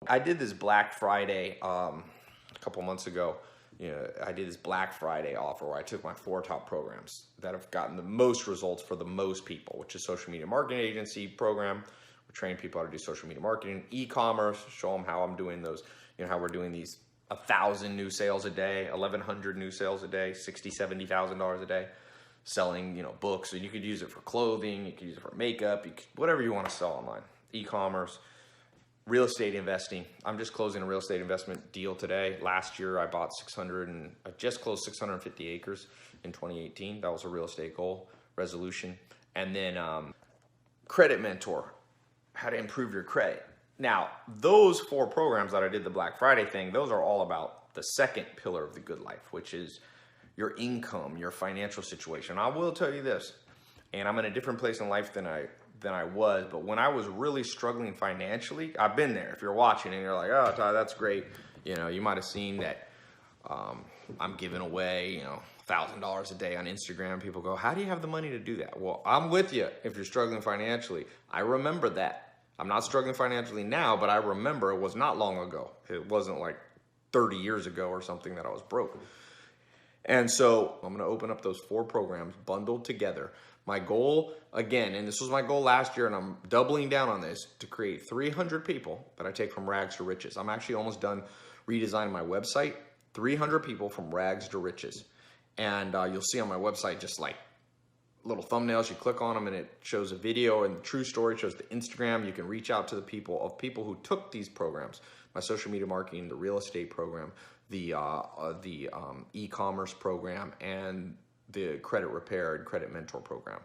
I did this Black Friday a couple months ago. I did this Black Friday offer where I took my 4 top programs that have gotten the most results for the most people, which is social media marketing agency program. We train people how to do social media marketing, e-commerce, show them how I'm doing those, how we're doing these 1,000 new sales a day, 1,100 new sales a day, $60,000, $70,000 a day, selling, books. And you could use it for clothing, you could use it for makeup, whatever you want to sell online, e-commerce. Real estate investing. I'm just closing a real estate investment deal today. Last year, I bought I just closed 650 acres in 2018. That was a real estate goal resolution. And then credit mentor, how to improve your credit. Now, those 4 programs that I did the Black Friday thing, those are all about the second pillar of the good life, which is your income, your financial situation. I will tell you this, and I'm in a different place in life than I was, but when I was really struggling financially, I've been there. If you're watching and you're like, oh, Tai, that's great. You might have seen that I'm giving away, $1,000 a day on Instagram. People go, how do you have the money to do that? Well, I'm with you if you're struggling financially. I remember that. I'm not struggling financially now, but I remember it was not long ago. It wasn't like 30 years ago or something that I was broke. And so I'm going to open up those 4 programs bundled together. My goal, again, and this was my goal last year, and I'm doubling down on this, to create 300 people that I take from rags to riches. I'm actually almost done redesigning my website. 300 people from rags to riches. And you'll see on my website just like little thumbnails. You click on them and it shows a video, and the true story shows the Instagram. You can reach out to the people who took these programs, my social media marketing, the real estate program, the e-commerce program, and the credit repair and credit mentor program.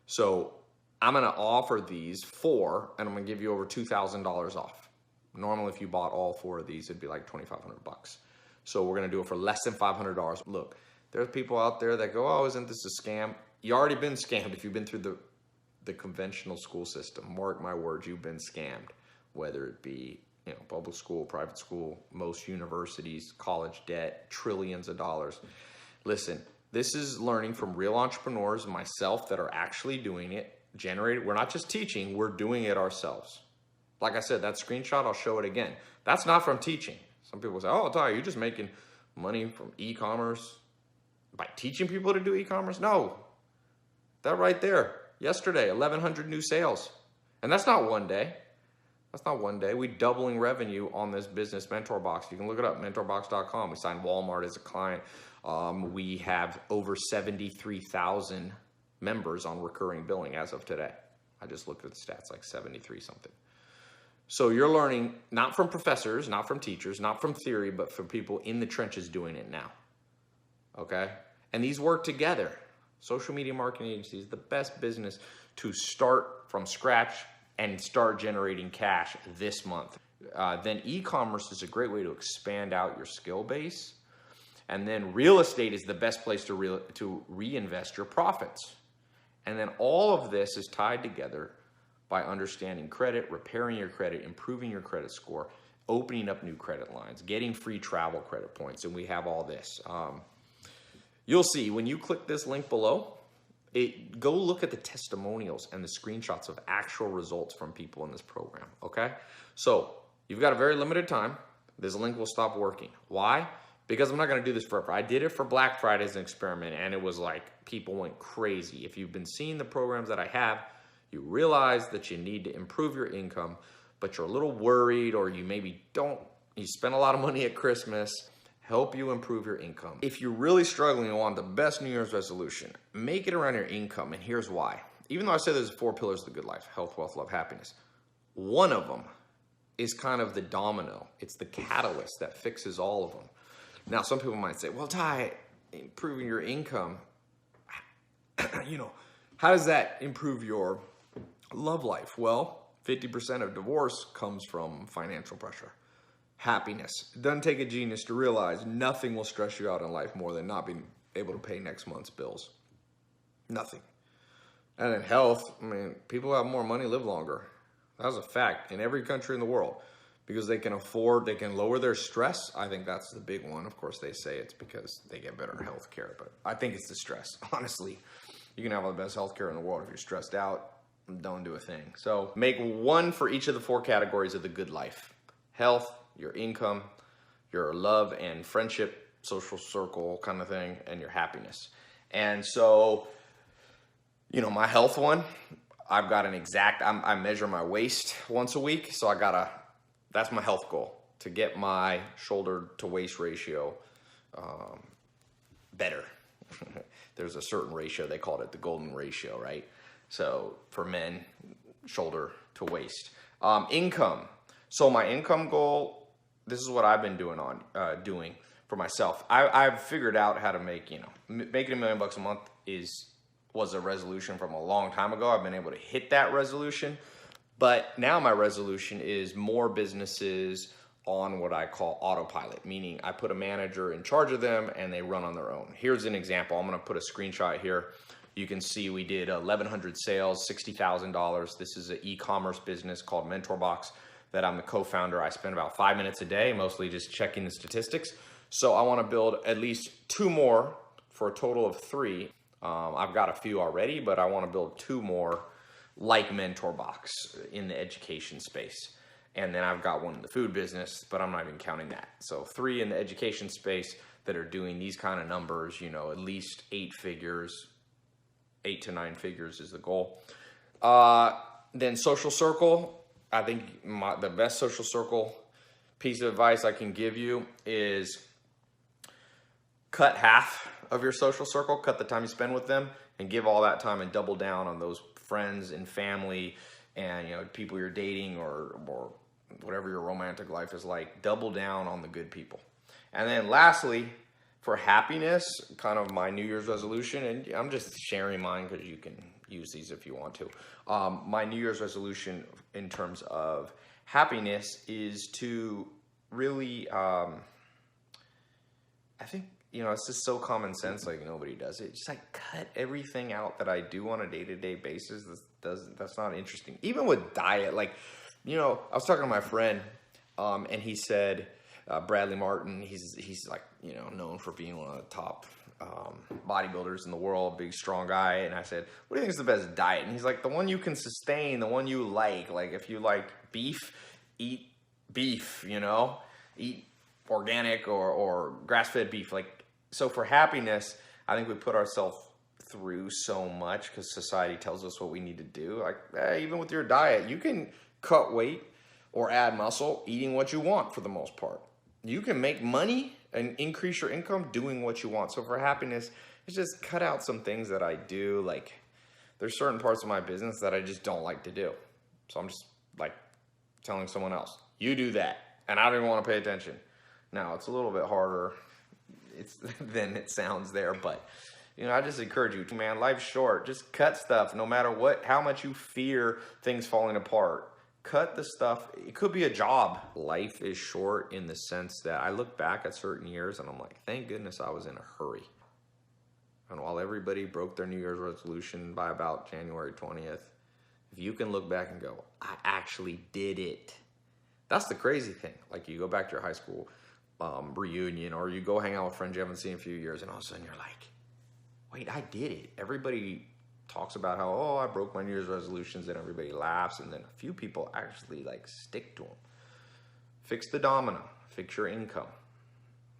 So I'm going to offer these 4, and I'm going to give you over $2,000 off. Normally, if you bought all 4 of these, it'd be like $2,500. So we're going to do it for less than $500. Look, there's people out there that go, oh, isn't this a scam? You already been scammed if you've been through the conventional school system. Mark my words, you've been scammed, whether it be public school, private school, most universities, college debt, trillions of dollars. Listen, this is learning from real entrepreneurs, myself, that are actually doing it, generated. We're not just teaching, we're doing it ourselves. Like I said, that screenshot, I'll show it again. That's not from teaching. Some people say, oh, Tai, you're just making money from e-commerce by teaching people to do e-commerce? No, that right there, yesterday, 1,100 new sales. And that's not one day. That's not one day. We're doubling revenue on this business mentor box. You can look it up, mentorbox.com. We signed Walmart as a client. We have over 73,000 members on recurring billing as of today. I just looked at the stats, like 73 something. So you're learning not from professors, not from teachers, not from theory, but from people in the trenches doing it now. Okay? And these work together. Social media marketing agency is the best business to start from scratch and start generating cash this month. Then e-commerce is a great way to expand out your skill base. And then real estate is the best place to reinvest your profits. And then all of this is tied together by understanding credit, repairing your credit, improving your credit score, opening up new credit lines, getting free travel credit points, and we have all this. You'll see when you click this link below, go look at the testimonials and the screenshots of actual results from people in this program, okay? So you've got a very limited time. This link will stop working. Why? Because I'm not going to do this forever. I did it for Black Friday as an experiment, and it was like people went crazy. If you've been seeing the programs that I have, you realize that you need to improve your income, but you're a little worried, or you maybe don't. You spend a lot of money at Christmas. Help you improve your income. If you're really struggling and want the best New Year's resolution, make it around your income, and here's why. Even though I said there's 4 pillars of the good life: health, wealth, love, happiness, one of them is kind of the domino. It's the catalyst that fixes all of them. Now, some people might say, well, Tai, improving your income, how does that improve your love life? Well, 50% of divorce comes from financial pressure. Happiness. It doesn't take a genius to realize nothing will stress you out in life more than not being able to pay next month's bills. Nothing. And then health, people who have more money live longer. That's a fact in every country in the world, because they can lower their stress. I think that's the big one. Of course, they say it's because they get better health care, but I think it's the stress. Honestly, you can have the best health care in the world. If you're stressed out, don't do a thing. So make one for each of the 4 categories of the good life. health, your income, your love and friendship, social circle kind of thing, and your happiness. And so, my health one, I've got an exact, I measure my waist once a week. So that's my health goal, to get my shoulder to waist ratio better. There's a certain ratio, they called it the golden ratio, right? So for men, shoulder to waist. Income. So my income goal, this is what I've been doing for myself. I've figured out how to make, making $1 million a month was a resolution from a long time ago. I've been able to hit that resolution, but now my resolution is more businesses on what I call autopilot, meaning I put a manager in charge of them and they run on their own. Here's an example. I'm going to put a screenshot here. You can see we did 1,100 sales, $60,000. This is an e-commerce business called MentorBox that I'm the co-founder. I spend about 5 minutes a day, mostly just checking the statistics. So I want to build at least 2 more for a total of 3. I've got a few already, but I want to build 2 more like MentorBox in the education space. And then I've got one in the food business, but I'm not even counting that. So 3 in the education space that are doing these kind of numbers, at least 8 figures, 8 to 9 figures is the goal. Then social circle. I think the best social circle piece of advice I can give you is cut half of your social circle, cut the time you spend with them, and give all that time and double down on those friends and family and people you're dating or whatever your romantic life is like. Double down on the good people. And then lastly, for happiness, kind of my New Year's resolution, and I'm just sharing mine because you can use these if you want to. My New Year's resolution in terms of happiness is to really, I think, it's just so common sense, like nobody does it. Just like cut everything out that I do on a day-to-day basis. That's not interesting. Even with diet, like, I was talking to my friend, and he said, Bradley Martin, he's like, known for being one of the top bodybuilders in the world, big, strong guy. And I said, what do you think is the best diet? And he's like, the one you can sustain, the one you like. Like if you like beef, eat beef, eat organic or grass-fed beef. Like, so for happiness, I think we put ourselves through so much because society tells us what we need to do. Like, even with your diet, you can cut weight or add muscle eating what you want for the most part. You can make money and increase your income doing what you want. So for happiness, it's just cut out some things that I do. Like there's certain parts of my business that I just don't like to do. So I'm just like telling someone else, you do that. And I don't even want to pay attention. Now it's a little bit harder than it sounds there, but I just encourage you, man, life's short. Just cut stuff no matter how much you fear things falling apart. Cut the stuff. It could be a job. Life is short in the sense that I look back at certain years and I'm like, thank goodness I was in a hurry. And while everybody broke their New Year's resolution by about January 20th, if you can look back and go, I actually did it. That's the crazy thing. Like you go back to your high school reunion, or you go hang out with friends you haven't seen in a few years, and all of a sudden you're like, wait, I did it. Everybody talks about how, I broke my New Year's resolutions, and everybody laughs, and then a few people actually like stick to them. Fix the domino, fix your income.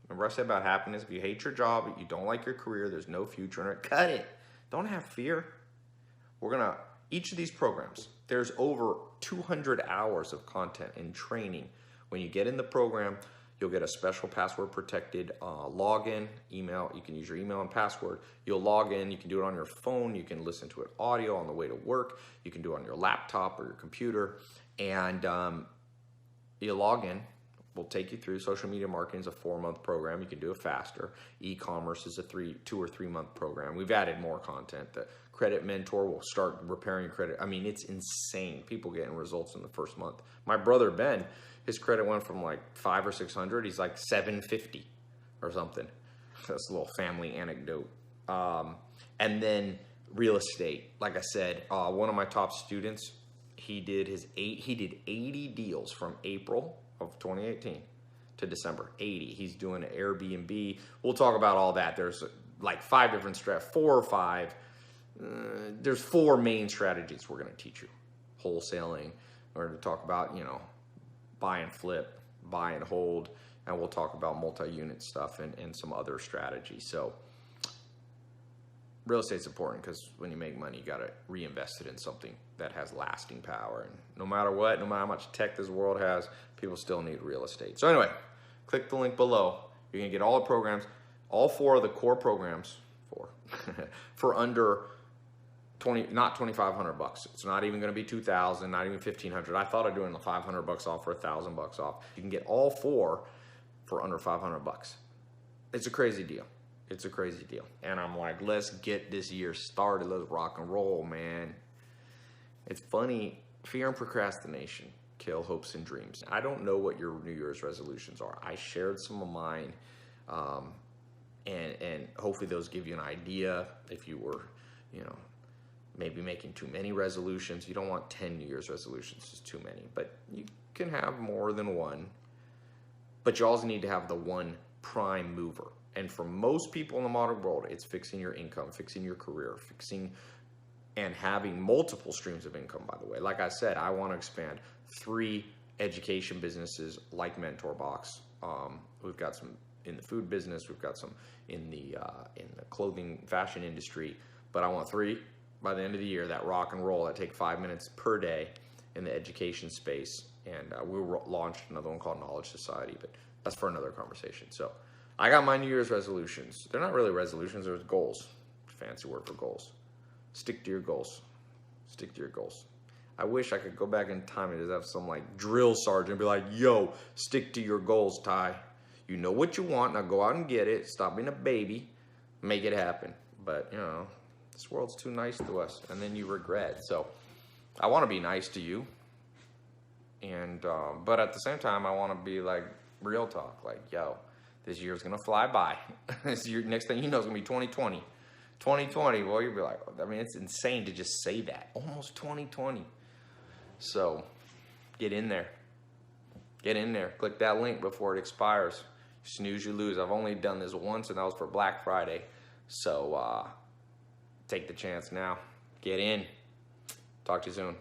Remember I said about happiness, if you hate your job, you don't like your career, there's no future in it, cut it. Don't have fear. Each of these programs, there's over 200 hours of content and training. When you get in the program, you'll get a special password protected login, email. You can use your email and password. You'll log in. You can do it on your phone. You can listen to it audio on the way to work. You can do it on your laptop or your computer. And you log in. We'll take you through. Social media marketing is a 4-month program. You can do it faster. E-commerce is a 2 or 3 month program. We've added more content. The credit mentor will start repairing your credit. I mean, it's insane. People getting results in the first month. My brother, Ben, his credit went from like 500 or 600. He's like 750 or something. That's a little family anecdote. And then real estate. Like I said, one of my top students, he did 80 deals from April of 2018 to December. 80. He's doing an Airbnb. We'll talk about all that. There's like 5 different 4 or 5. There's 4 main strategies we're going to teach you. Wholesaling. We're going to talk about, buy and flip, buy and hold, and we'll talk about multi-unit stuff and some other strategies. So real estate's important because when you make money, you got to reinvest it in something that has lasting power. And no matter what, no matter how much tech this world has, people still need real estate. So anyway, click the link below. You're going to get all the programs, all 4 of the core programs for under 20, not $2,500. It's not even going to be $2,000, not even $1,500. I thought of doing the $500 off or $1,000 off. You can get all 4 for under $500. It's a crazy deal. It's a crazy deal. And I'm like, let's get this year started. Let's rock and roll, man. It's funny. Fear and procrastination kill hopes and dreams. I don't know what your New Year's resolutions are. I shared some of mine. And hopefully those give you an idea if you were, maybe making too many resolutions. You don't want 10 New Year's resolutions. It's too many. But you can have more than one. But you also need to have the one prime mover. And for most people in the modern world, it's fixing your income, fixing your career, and having multiple streams of income, by the way. Like I said, I want to expand 3 education businesses like MentorBox. We've got some in the food business. We've got some in the clothing fashion industry. But I want 3 by the end of the year that rock and roll, that take 5 minutes per day in the education space. And we launched another one called Knowledge Society, but that's for another conversation. So I got my New Year's resolutions. They're not really resolutions, they're goals. Fancy word for goals. Stick to your goals. Stick to your goals. I wish I could go back in time and just have some like drill sergeant be like, yo, stick to your goals, Ty. You know what you want, now go out and get it. Stop being a baby. Make it happen. But, this world's too nice to us, and then you regret. So I want to be nice to you. And but at the same time, I want to be like real talk. Like, yo, this year's going to fly by. This year, next thing you know, it's going to be 2020. 2020, well, you'll be like, I mean, it's insane to just say that. Almost 2020. So get in there. Get in there. Click that link before it expires. Snooze, you lose. I've only done this once, and that was for Black Friday. So take the chance now. Get in. Talk to you soon.